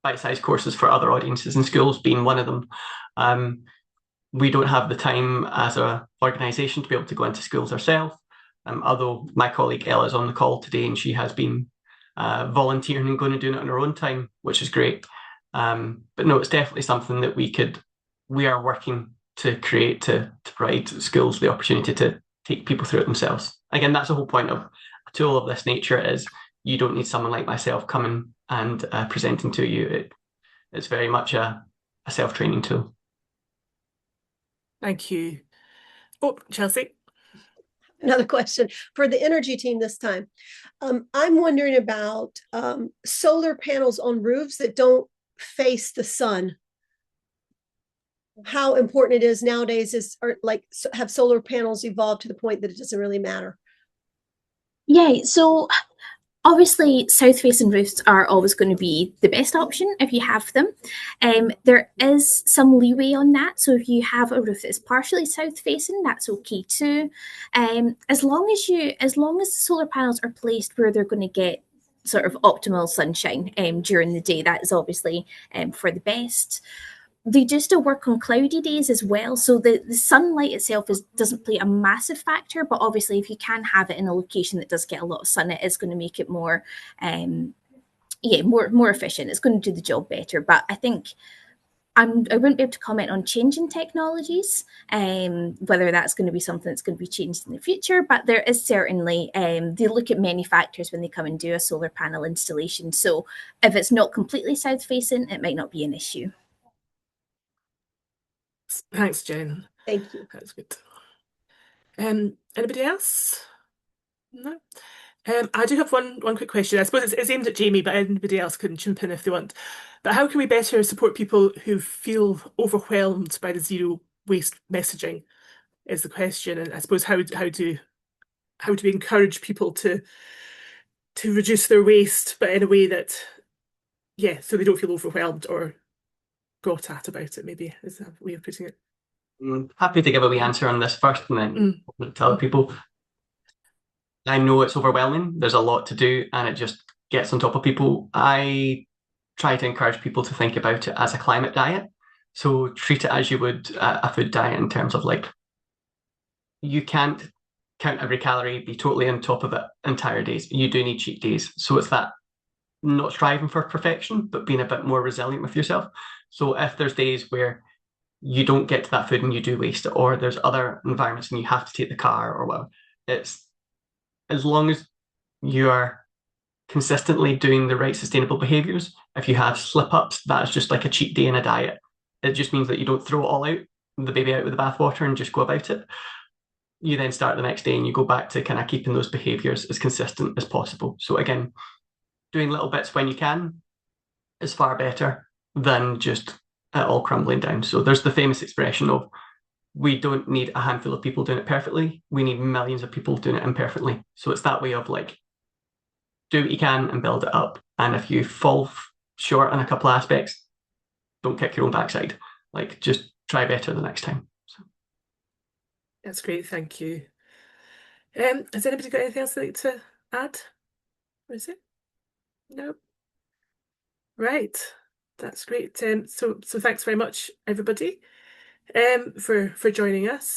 bite-sized courses for other audiences in schools, being one of them. We don't have the time as an organisation to be able to go into schools ourselves, although my colleague Ella is on the call today and she has been volunteering and going and doing it on her own time, which is great. But no, it's definitely something that we are working to create to provide schools the opportunity to take people through it themselves. Again, that's the whole point of a tool of this nature is you don't need someone like myself coming and presenting to you. It's very much a self-training tool. Thank you. Oh, Chelsea. Another question for the energy team this time. I'm wondering about solar panels on roofs that don't face the sun. How important it is nowadays have solar panels evolved to the point that it doesn't really matter? Yeah, so obviously, south-facing roofs are always going to be the best option if you have them. There is some leeway on that, so if you have a roof that's partially south-facing, that's okay too. As long as the solar panels are placed where they're going to get sort of optimal sunshine during the day, that is obviously for the best. They do still work on cloudy days as well. So the sunlight itself doesn't play a massive factor, but obviously if you can have it in a location that does get a lot of sun, it is going to make it more more efficient. It's going to do the job better. But I think I wouldn't be able to comment on changing technologies, whether that's going to be something that's going to be changed in the future. But there is certainly, they look at many factors when they come and do a solar panel installation. So if it's not completely south facing, it might not be an issue. Thanks, Jen. Thank you. That's good. Anybody else? No. I do have one quick question. I suppose it's aimed at Jamie, but anybody else can jump in if they want. But how can we better support people who feel overwhelmed by the zero waste messaging? Is the question, and I suppose how do we encourage people to reduce their waste, but in a way that so they don't feel overwhelmed or got at about it. Maybe is a way of putting it. Happy to give a wee answer on this first, and then tell people. I know it's overwhelming. There's a lot to do, and it just gets on top of people. I try to encourage people to think about it as a climate diet. So treat it as you would a food diet in terms of like, you can't count every calorie, be totally on top of it entire days. You do need cheat days. So it's that not striving for perfection, but being a bit more resilient with yourself. So if there's days where you don't get to that food and you do waste it, or there's other environments and you have to take the car or whatever, it's as long as you are consistently doing the right sustainable behaviors. If you have slip-ups, that's just like a cheat day in a diet. It just means that you don't throw it all out, the baby out with the bathwater, and just go about it. You then start the next day and you go back to kind of keeping those behaviors as consistent as possible. So again, doing little bits when you can is far better than just it all crumbling down. So there's the famous expression of, we don't need a handful of people doing it perfectly. We need millions of people doing it imperfectly. So it's that way of like, do what you can and build it up. And if you fall short on a couple of aspects, don't kick your own backside. Like, just try better the next time. So. That's great. Thank you. Has anybody got anything else they'd like to add? Or is it? No. Right. That's great. So thanks very much, everybody, for joining us.